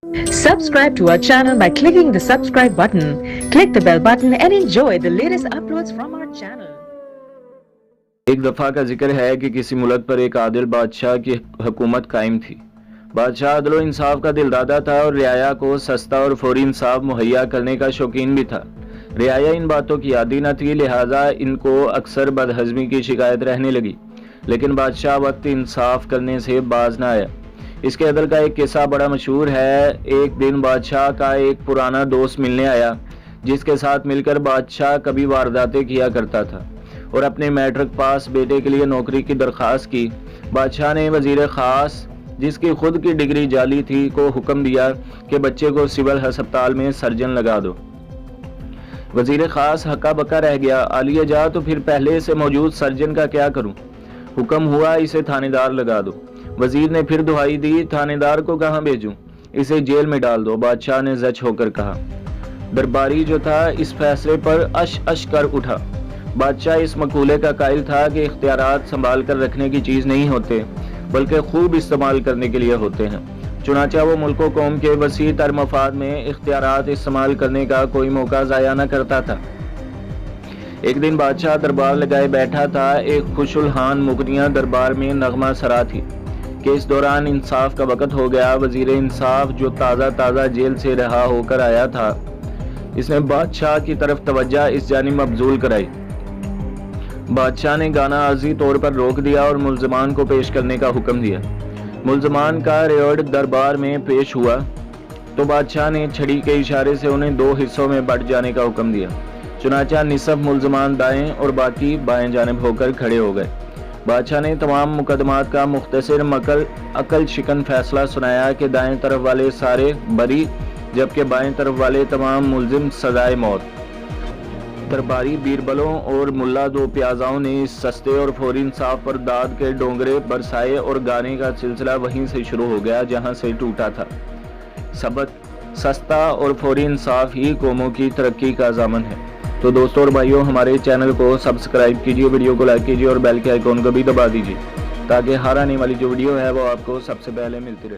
Subscribe to our channel by clicking the subscribe button. Click the bell button and enjoy the latest uploads from our channel. ایک دفعہ کا ذکر ہے کہ کسی ملک پر ایک عادل بادشاہ کی حکومت قائم تھی۔ بادشاہ عدل و انصاف کا دل دادا تھا اور رعایا کو سستا اور فوری انصاف مہیا کرنے کا شوقین بھی تھا۔ رعایا ان باتوں کی عادی نہ تھی، لہٰذا ان کو اکثر بدہضمی کی شکایت رہنے لگی، لیکن بادشاہ وقت انصاف کرنے سے باز نہ آیا۔ اس کے عدل کا ایک قصہ بڑا مشہور ہے۔ ایک دن بادشاہ کا ایک پرانا دوست ملنے آیا، جس کے ساتھ مل کر بادشاہ کبھی وارداتیں کیا کرتا تھا، اور اپنے میٹرک پاس بیٹے کے لیے نوکری کی درخواست کی۔ بادشاہ نے وزیر خاص، جس کی خود کی ڈگری جعلی تھی، کو حکم دیا کہ بچے کو سول ہسپتال میں سرجن لگا دو۔ وزیر خاص ہکا بکا رہ گیا، عالیہ جا تو پھر پہلے سے موجود سرجن کا کیا کروں؟ حکم ہوا اسے تھانے دار لگا دو۔ وزیر نے پھر دہائی دی، تھانے دار کو کہاں بھیجوں؟ اسے جیل میں ڈال دو۔ بادشاہ نے زچ ہو کر کہا۔ درباری جو تھا اس فیصلے پر اش اش کر اٹھا۔ بادشاہ اس مقولے کا قائل تھا کہ اختیارات سنبھال کر رکھنے کی چیز نہیں ہوتے، بلکہ خوب استعمال کرنے کے لیے ہوتے ہیں۔ چنانچہ وہ ملک و قوم کے وسیع تر مفاد میں اختیارات استعمال کرنے کا کوئی موقع ضائع نہ کرتا تھا۔ ایک دن بادشاہ دربار لگائے بیٹھا تھا۔ ایک خوش الحان مغنیہ دربار میں نغمہ سرا تھی کہ اس دوران انصاف کا وقت ہو گیا۔ وزیر انصاف جو تازہ جیل سے رہا ہو کر آیا تھا، اس نے بادشاہ کی طرف توجہ اس جانب مبذول کرائی۔ بادشاہ نے گانا عارضی طور پر روک دیا اور ملزمان کو پیش کرنے کا حکم دیا۔ ملزمان کا ریوڑ دربار میں پیش ہوا تو بادشاہ نے چھڑی کے اشارے سے انہیں دو حصوں میں بٹ جانے کا حکم دیا۔ چنانچہ نصف ملزمان دائیں اور باقی بائیں جانب ہو کر کھڑے ہو گئے۔ بادشاہ نے تمام مقدمات کا مختصر مگر عقل شکن فیصلہ سنایا کہ دائیں طرف والے سارے بری، جبکہ بائیں طرف والے تمام ملزم سزائے موت۔ درباری بیربلوں اور ملا دو پیازاؤں نے اس سستے اور فوری انصاف پر داد کے ڈونگرے برسائے اور گانے کا سلسلہ وہیں سے شروع ہو گیا جہاں سے ٹوٹا تھا۔ سبق: سستا اور فوری انصاف ہی قوموں کی ترقی کا ضامن ہے۔ تو دوستوں اور بھائیوں، ہمارے چینل کو سبسکرائب کیجیے، ویڈیو کو لائک کیجیے اور بیل کے آئیکن کو بھی دبا دیجیے تاکہ ہر آنے والی جو ویڈیو ہے وہ آپ کو سب سے پہلے ملتی رہے۔